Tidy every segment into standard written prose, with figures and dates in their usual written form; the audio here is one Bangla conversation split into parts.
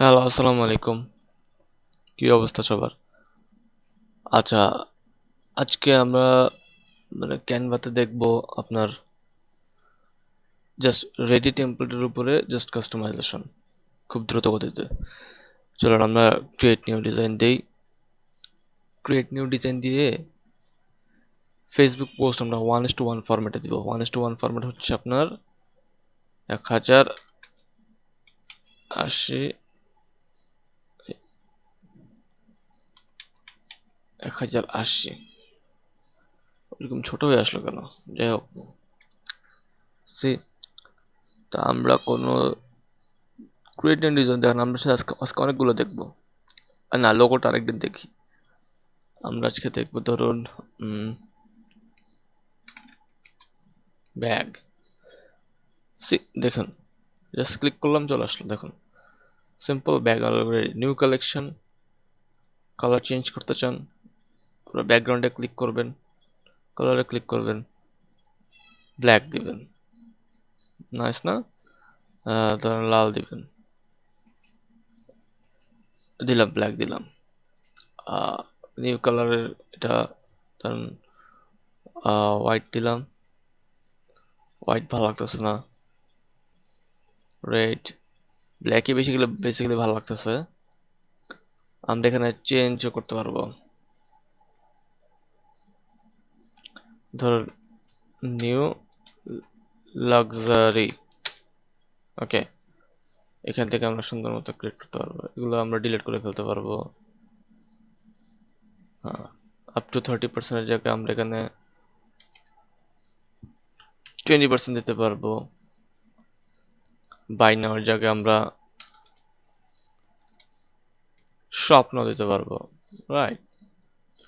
হ্যালো, আসসালামু আলাইকুম। কি অবস্থা সবার? আচ্ছা, আজকে আমরা ক্যানভাতে দেখব আপনার জাস্ট রেডি টেমপ্লেটের উপরে জাস্ট কাস্টমাইজেশন খুব দ্রুত গতিতে। চলুন আমরা ক্রিয়েট নিউ ডিজাইন দেই। ক্রিয়েট নিউ ডিজাইন দিয়ে ফেসবুক পোস্ট আমরা 1:1 ফরম্যাটে দিব। 1:1 ফরম্যাট হচ্ছে আপনার 1080 1080 এরকম ছোট হয়ে আসলো কেন? যাই হোক, সি তা আমরা কোনো ক্রিয়েট নিউ ডিজাইন দেখেন আমরা আজকে অনেকগুলো দেখবো। না, লোগোটা আরেকদিন দেখি। আমরা আজকে দেখবো ধরুন ব্যাগ। দেখুন, জাস্ট ক্লিক করলাম, চলে আসলো। দেখুন, simple bag already new collection. Colour change করতে চান, পুরো ব্যাকগ্রাউন্ডে ক্লিক করবেন, কালারে ক্লিক করবেন, ব্ল্যাক দিবেন। নাইস না? ধরেন লাল দিবেন, দিলাম ব্ল্যাক দিলাম। নিউ কালারের এটা ধরেন হোয়াইট দিলাম, হোয়াইট ভালো লাগতেছে না, রেড। ব্ল্যাকই বেসিক্যালি ভালো লাগতেছে। আমরা এখানে চেঞ্জও করতে পারবো, ধরুন নিউ লাক্সারি। ওকে, এখান থেকে আমরা সুন্দর মতো ক্রিয়েট করতে পারবো। এগুলো আমরা ডিলিট করে ফেলতে পারবো। হ্যাঁ, আপ টু 30% জায়গায় আমরা এখানে 20% দিতে পারবো। বাই নেওয়ার জায়গায় আমরা স্বপ্ন দিতে পারবো। রাইট,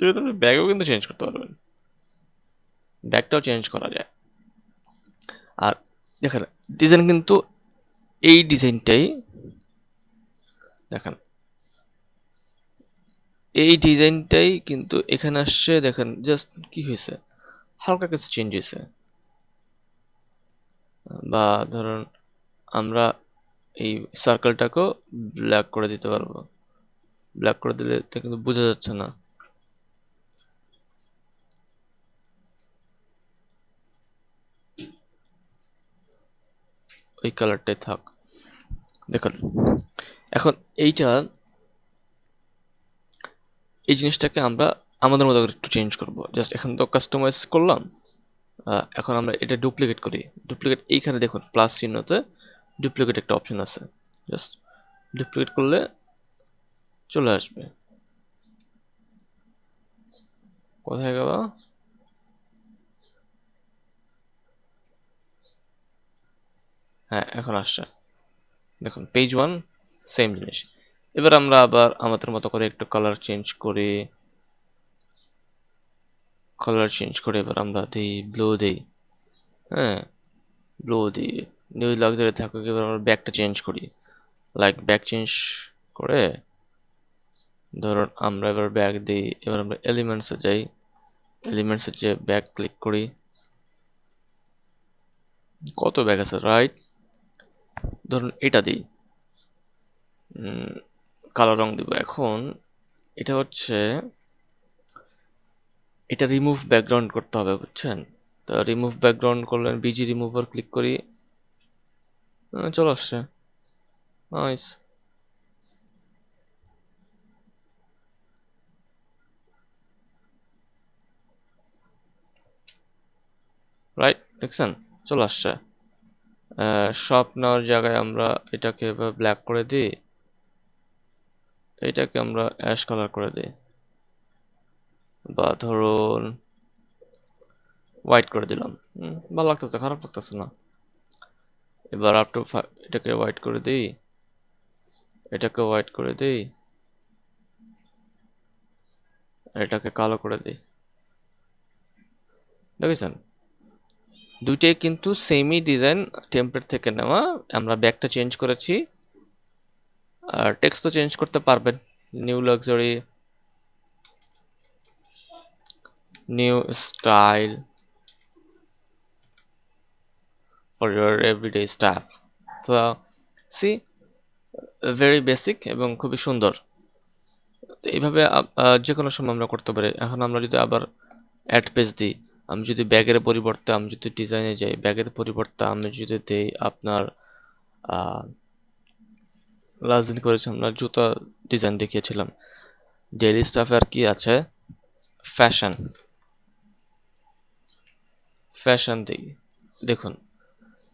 এটা আপনি ব্যাগও কিন্তু চেঞ্জ করতে পারবেন, ব্যাগটাও চেঞ্জ করা যায়। আর দেখেন, ডিজাইন কিন্তু এই ডিজাইনটাই দেখেন, এই ডিজাইনটাই কিন্তু এখানে আসছে। দেখেন জাস্ট কি হয়েছে, হালকা কিছু চেঞ্জ হয়েছে। বা ধরুন আমরা এই সার্কেলটাকেও ব্ল্যাক করে দিতে পারবো। ব্ল্যাক করে দিলে তা কিন্তু বোঝা যাচ্ছে না। ওই কালারটাই থাক। দেখুন, এখন এইটা এই জিনিসটাকে আমরা আমাদের মতো করে একটু চেঞ্জ করব। জাস্ট এখন তো কাস্টমাইজ করলাম। এখন আমরা এটা ডুপ্লিকেট করি। ডুপ্লিকেট এইখানে দেখুন প্লাস চিহ্নতে ডুপ্লিকেট একটা অপশন আছে। জাস্ট ডুপ্লিকেট করলে চলে আসবে। কোথায় গেল? হ্যাঁ, এখন আসছে। দেখুন পেজ 1 সেম জিনিস। এবার আমরা আবার আমাদের মতো করে একটু কালার চেঞ্জ করি। কালার চেঞ্জ করে এবার আমরা দিই ব্লু দিই। হ্যাঁ, ব্লু দিই। নিউ লাক্সারি থাকুক। এবার আমরা ব্যাকটা চেঞ্জ করি। লাইক ব্যাক চেঞ্জ করে ধরুন আমরা এবার ব্যাক দিই। এবার আমরা এলিমেন্টসে যাই, এলিমেন্টসে যে ব্যাক ক্লিক করি। কত ব্যাক আছে, রাইট? ধরুন এটা দিই, কালো রং দিব। এখন এটা হচ্ছে, এটা রিমুভ ব্যাকগ্রাউন্ড করতে হবে, বুঝছেন? তো রিমুভ ব্যাকগ্রাউন্ড করলেন, বিজি রিমুভার ক্লিক করি। চলে আসছে। নাইস। রাইট, দেখছেন? চলে আসছে। সব নেওয়ার জায়গায় আমরা এটাকে এবার ব্ল্যাক করে দিই, এটাকে আমরা অ্যাশ কালার করে দিই, বা ধরুন হোয়াইট করে দিলাম। ভালো লাগতেছে, খারাপ লাগতেছে না। এবার আপ টু এটাকে হোয়াইট করে দিই, এটাকে হোয়াইট করে দিই, এটাকে কালো করে দিই। দেখেছেন, দুইটাই কিন্তু সেমই ডিজাইন, টেমপ্লেট থেকে নেওয়া। আমরা ব্যাকটা চেঞ্জ করেছি, আর টেক্সট তো চেঞ্জ করতে পারবেন। New luxury, new style for your everyday stuff. তো সি, ভেরি বেসিক এবং খুবই সুন্দর। তো এইভাবে যে কোনো সময় আমরা করতে পারি। এখন আমরা যদি আবার অ্যাড পেজ দিই, আমি যদি ব্যাগের পরিবর্তে আমি যদি ডিজাইনে যাই, ব্যাগের পরিবর্তে আমি যদি দেই আপনার লাস্ট দিন করেছি আমরা জুতা ডিজাইন দেখিয়েছিলাম। ডেইলি স্টাফে আর কি আছে, ফ্যাশন ফ্যাশন দিই। দেখুন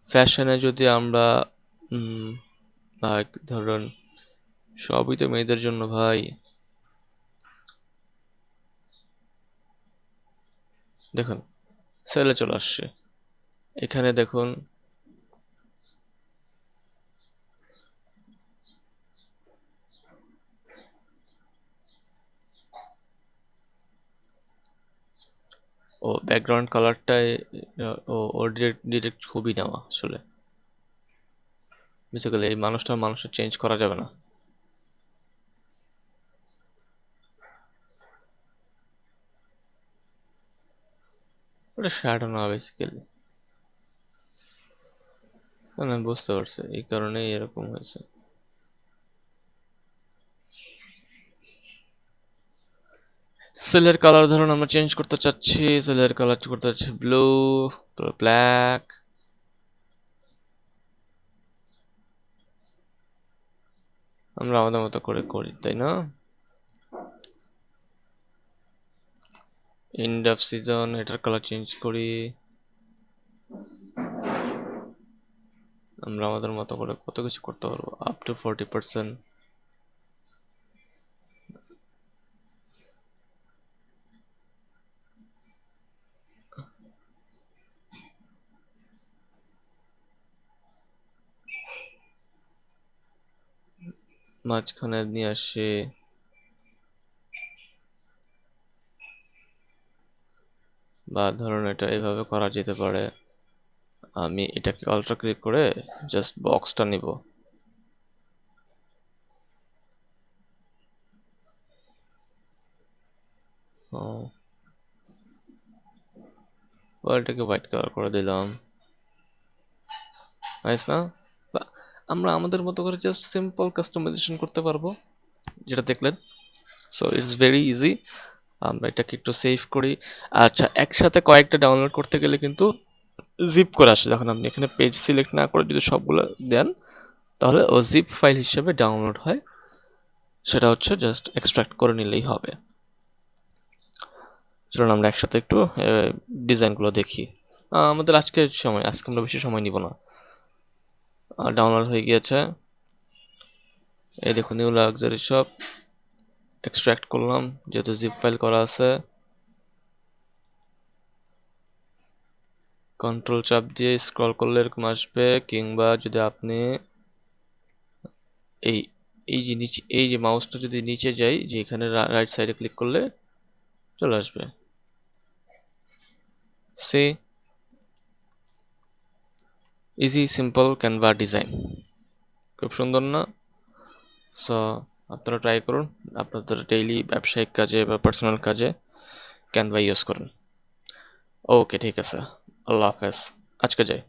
ফ্যাশনে যদি আমরা লাইক ধরুন, সবই তো মেয়েদের জন্য ভাই। দেখুন সেলে চলে আসছে, এখানে দেখুন ও ব্যাকগ্রাউন্ড কালারটায় ও ডিরেক্ট ডিরেক্ট ছবি নেওয়া আসলে। বেসিক্যালি এই মানুষটা চেঞ্জ করা যাবে না। ওটা শ্যাডো না বেসিক্যালি, আমি বুঝতে পারছি এই কারণেই এরকম হয়েছে। সেলের কালার ধরুন আমরা চেঞ্জ করতে চাচ্ছি, সেলের কালার করতে চাচ্ছি ব্লু, ব্ল্যাক। আমরা আমাদের মতো করে করি, তাই না? এন্ড অফ সিজন, এটার কালার চেঞ্জ করি আমরা আমাদের মতো করে, কত কিছু করতে পারবো আপ টু 40%। মাঝখানে নিয়ে আসি, বা ধরুন এটা এইভাবে করা যেতে পারে। আমি এটাকে আল্ট্রা ক্লিক করে জাস্ট বক্সটা নিব, ওয়ালটাকে হোয়াইট কালার করে দিলাম। নাইস না? বা আমরা আমাদের মতো করে জাস্ট সিম্পল কাস্টমাইজেশন করতে পারবো, যেটা দেখলেন। So it's very easy. আমরা এটাকে একটু সেভ করি। আচ্ছা, একসাথে কয়েকটা ডাউনলোড করতে গেলে কিন্তু জিপ করে আসে। যখন আপনি এখানে পেজ সিলেক্ট না করে যদি সবগুলো দেন, তাহলে ও জিপ ফাইল হিসেবে ডাউনলোড হয়। সেটা হচ্ছে জাস্ট এক্সট্রাক্ট করে নিলেই হবে। চলুন আমরা একসাথে একটু ডিজাইনগুলো দেখি। আমাদের আজকে আমরা বেশি সময় নিব না। ডাউনলোড হয়ে গিয়েছে, এই দেখুন নিউ লাক্সারি শপ। এক্সট্রাক্ট করলাম যেহেতু জিপ ফাইল করা আছে। কন্ট্রোল চাপ দিয়ে স্ক্রল করলে এরকম আসবে, কিংবা যদি আপনি এই এই যে নিচে, এই যে মাউসটা যদি নিচে যাই, যে এখানে রাইট সাইডে ক্লিক করলে চলে আসবে। সে ইজি সিম্পল ক্যানভা ডিজাইন, খুব সুন্দর না? সো আপনারা ট্রাই করুন, আপনাদের ডেইলি ব্যবসায়িক কাজে বা পার্সোনাল কাজে ক্যানভা ইউজ করুন। ওকে, ঠিক আছে, আল্লাহ হাফেজ, আজকে যাই।